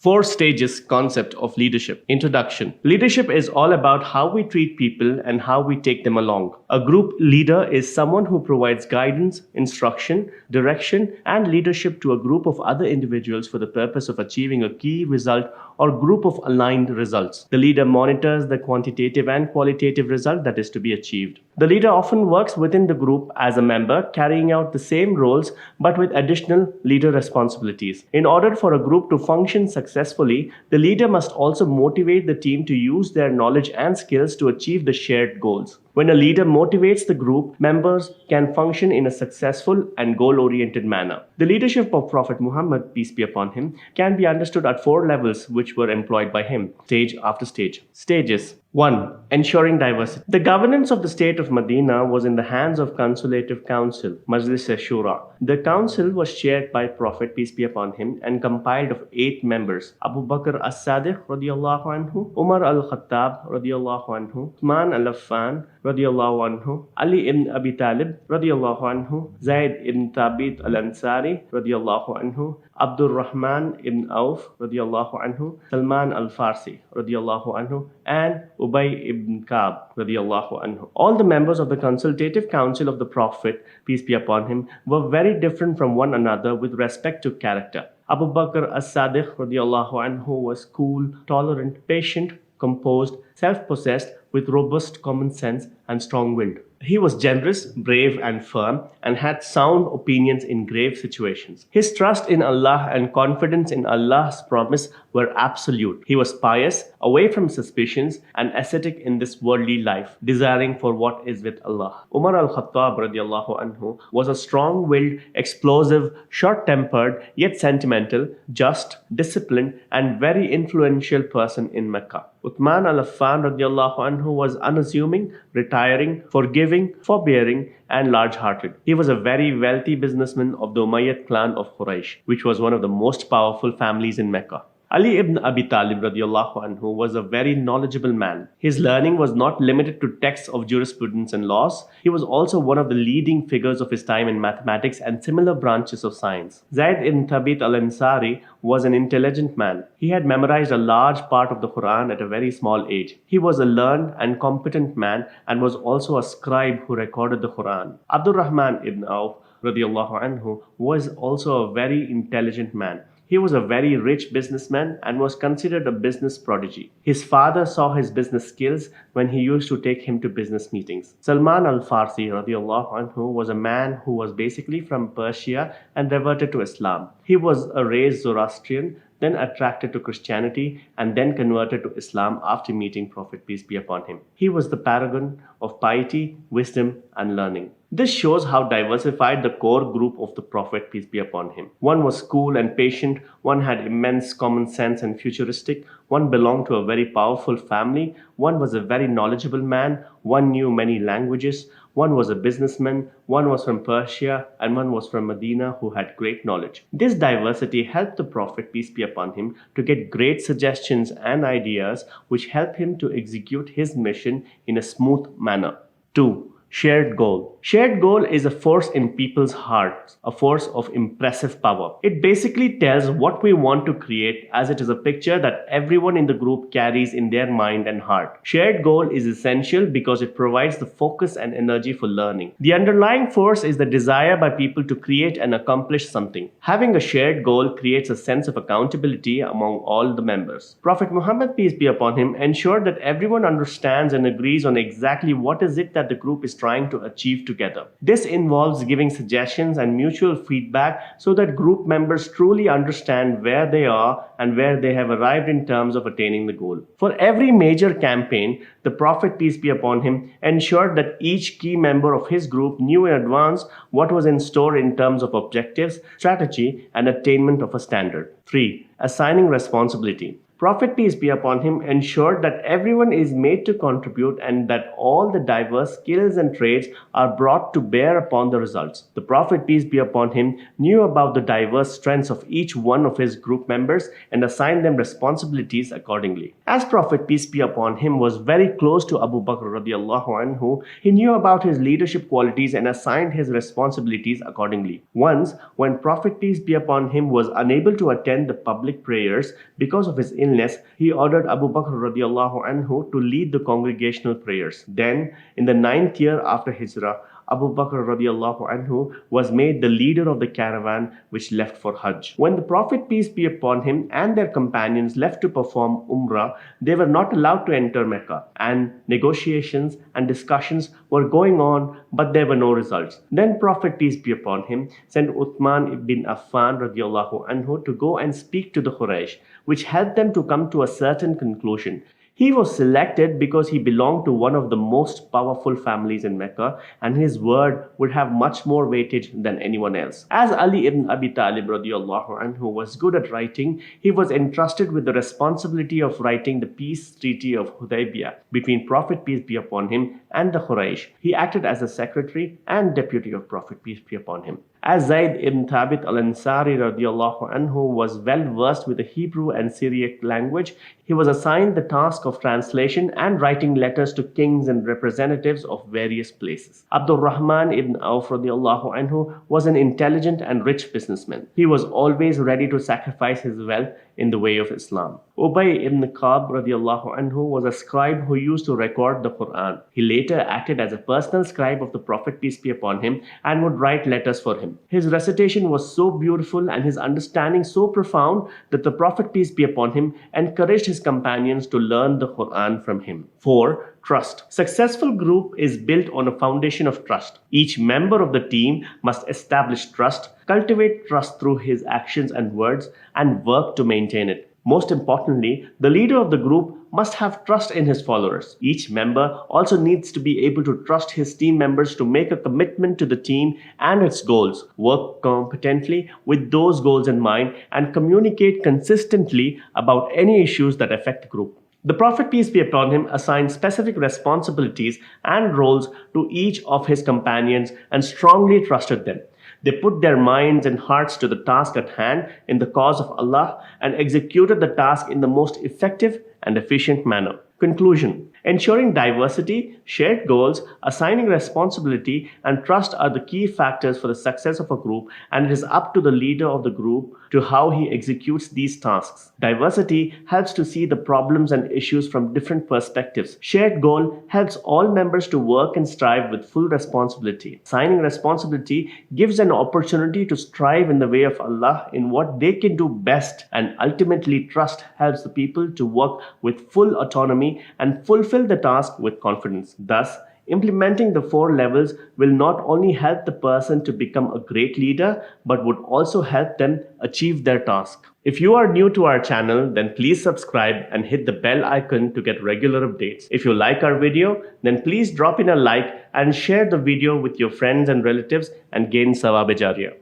Four stages concept of leadership. Introduction. Leadership is all about how we treat people and how we take them along. A group leader is someone who provides guidance, instruction, direction, and leadership to a group of other individuals for the purpose of achieving a key result or group of aligned results. The leader monitors the quantitative and qualitative result that is to be achieved. The leader often works within the group as a member, carrying out the same roles but with additional leader responsibilities. In order for a group to function successfully, the leader must also motivate the team to use their knowledge and skills to achieve the shared goals. When a leader motivates the group, members can function in a successful and goal-oriented manner. The leadership of Prophet Muhammed, peace be upon him, can be understood at four levels which were employed by him, stage after stage. Stages. 1. Ensuring diversity. The governance of the state of Medina was in the hands of Consultative Council, Majlis Shura. The council was chaired by Prophet, peace be upon him, and compiled of 8 members: Abu Bakr as-Sadiq radiyallahu anhu, Umar al-Khattab radiyallahu anhu, Uthman al-Affan radiyallahu anhu, Ali ibn Abi Talib radiyallahu anhu, Zaid ibn Thabit al-Ansari radiyallahu anhu, Abdul Rahman ibn Auf radiyallahu anhu, Salman al-Farsi radiyallahu anhu, and Ubay ibn Ka'b radiyallahu anhu. All the members of the Consultative Council of the Prophet, peace be upon him, were very different from one another with respect to character. Abu Bakr as-Sadiq radiyallahu anhu was cool, tolerant, patient, composed, self-possessed, with robust common sense and strong-willed. He was generous, brave, and firm, and had sound opinions in grave situations. His trust in Allah and confidence in Allah's promise were absolute. He was pious, away from suspicions, and ascetic in this worldly life, desiring for what is with Allah. Umar al-Khattab radiyallahu anhu was a strong-willed, explosive, short-tempered, yet sentimental, just, disciplined, and very influential person in Mecca. Uthman al-Affan radiyallahu anhu was unassuming, retiring, forgiving, forbearing, and large-hearted. He was a very wealthy businessman of the Umayyad clan of Quraysh, which was one of the most powerful families in Mecca. Ali ibn Abi Talib radiyallahu anhu was a very knowledgeable man. His learning was not limited to texts of jurisprudence and laws. He was also one of the leading figures of his time in mathematics and similar branches of science. Zaid ibn Thabit al-Ansari was an intelligent man. He had memorized a large part of the Quran at a very small age. He was a learned and competent man and was also a scribe who recorded the Quran. Abdul Rahman ibn Auf radiyallahu anhu was also a very intelligent man. He was a very rich businessman and was considered a business prodigy. His father saw his business skills when he used to take him to business meetings. Salman al-Farsi radiyallahu anhu was a man who was basically from Persia and reverted to Islam. He was a raised Zoroastrian, then attracted to Christianity, and then converted to Islam after meeting Prophet, peace be upon him. He was the paragon of piety, wisdom, and learning. This shows how diversified the core group of the Prophet, peace be upon him. One was cool and patient, one had immense common sense and futuristic, one belonged to a very powerful family, one was a very knowledgeable man, one knew many languages, one was a businessman, one was from Persia, and one was from Medina who had great knowledge. This diversity helped the Prophet, peace be upon him, to get great suggestions and ideas which help him to execute his mission in a smooth manner. 2. Shared goal. Shared goal is a force in people's hearts, a force of impressive power. It basically tells what we want to create, as it is a picture that everyone in the group carries in their mind and heart. Shared goal is essential because it provides the focus and energy for learning. The underlying force is the desire by people to create and accomplish something. Having a shared goal creates a sense of accountability among all the members. Prophet Muhammad, peace be upon him, ensured that everyone understands and agrees on exactly what is it that the group is trying to achieve together. This involves giving suggestions and mutual feedback so that group members truly understand where they are and where they have arrived in terms of attaining the goal. For every major campaign, the Prophet, peace be upon him, ensured that each key member of his group knew in advance what was in store in terms of objectives, strategy, and attainment of a standard. 3. Assigning responsibility. Prophet peace be upon him ensured that everyone is made to contribute and that all the diverse skills and trades are brought to bear upon the results. The Prophet peace be upon him knew about the diverse strengths of each one of his group members and assigned them responsibilities accordingly. As Prophet peace be upon him was very close to Abu Bakr radiallahu anhu, he knew about his leadership qualities and assigned his responsibilities accordingly. Once, when Prophet peace be upon him was unable to attend the public prayers because of his illness, he ordered Abu Bakr radiallahu anhu to lead the congregational prayers. Then, in the 9th year after Hijrah, Abu Bakr radiallahu anhu was made the leader of the caravan which left for Hajj. When the Prophet peace be upon him and their companions left to perform Umrah, they were not allowed to enter Mecca, and negotiations and discussions were going on, but there were no results. Then Prophet peace be upon him sent Uthman ibn Affan radiallahu anhu to go and speak to the Quraysh, which helped them to come to a certain conclusion. He was selected because he belonged to one of the most powerful families in Mecca, and his word would have much more weightage than anyone else. As Ali ibn Abi Talib radiallahu anhu was good at writing, he was entrusted with the responsibility of writing the peace treaty of Hudaybiyah between Prophet peace be upon him and the Quraysh. He acted as the secretary and deputy of Prophet peace be upon him. As Zayd ibn Thabit al-Ansari radiallahu anhu was well versed with the Hebrew and Syriac language, he was assigned the task of translation and writing letters to kings and representatives of various places. Abdul Rahman ibn Auf radiallahu anhu was an intelligent and rich businessman. He was always ready to sacrifice his wealth in the way of Islam. Ubay ibn Ka'b radiallahu anhu was a scribe who used to record the Quran. He later acted as a personal scribe of the Prophet peace be upon him and would write letters for him. His recitation was so beautiful and his understanding so profound that the Prophet peace be upon him encouraged his companions to learn the Quran from him. 4. Trust. Successful group is built on a foundation of trust. Each member of the team must establish trust, cultivate trust through his actions and words, and work to maintain it. Most importantly, the leader of the group must have trust in his followers. Each member also needs to be able to trust his team members to make a commitment to the team and its goals, work competently with those goals in mind, and communicate consistently about any issues that affect the group. The Prophet peace be upon him assigned specific responsibilities and roles to each of his companions and strongly trusted them. They put their minds and hearts to the task at hand in the cause of Allah and executed the task in the most effective and efficient manner. Conclusion. Ensuring diversity, shared goals, assigning responsibility, and trust are the key factors for the success of a group, and it is up to the leader of the group to how he executes these tasks. Diversity helps to see the problems and issues from different perspectives. Shared goal helps all members to work and strive with full responsibility. Assigning responsibility gives an opportunity to strive in the way of Allah in what they can do best, and ultimately trust helps the people to work with full autonomy and fulfill the task with confidence. Thus, implementing the 4 levels will not only help the person to become a great leader, but would also help them achieve their task. If you are new to our channel, then please subscribe and hit the bell icon to get regular updates. If you like our video, then please drop in a like and share the video with your friends and relatives and gain sawab-e-jariyah.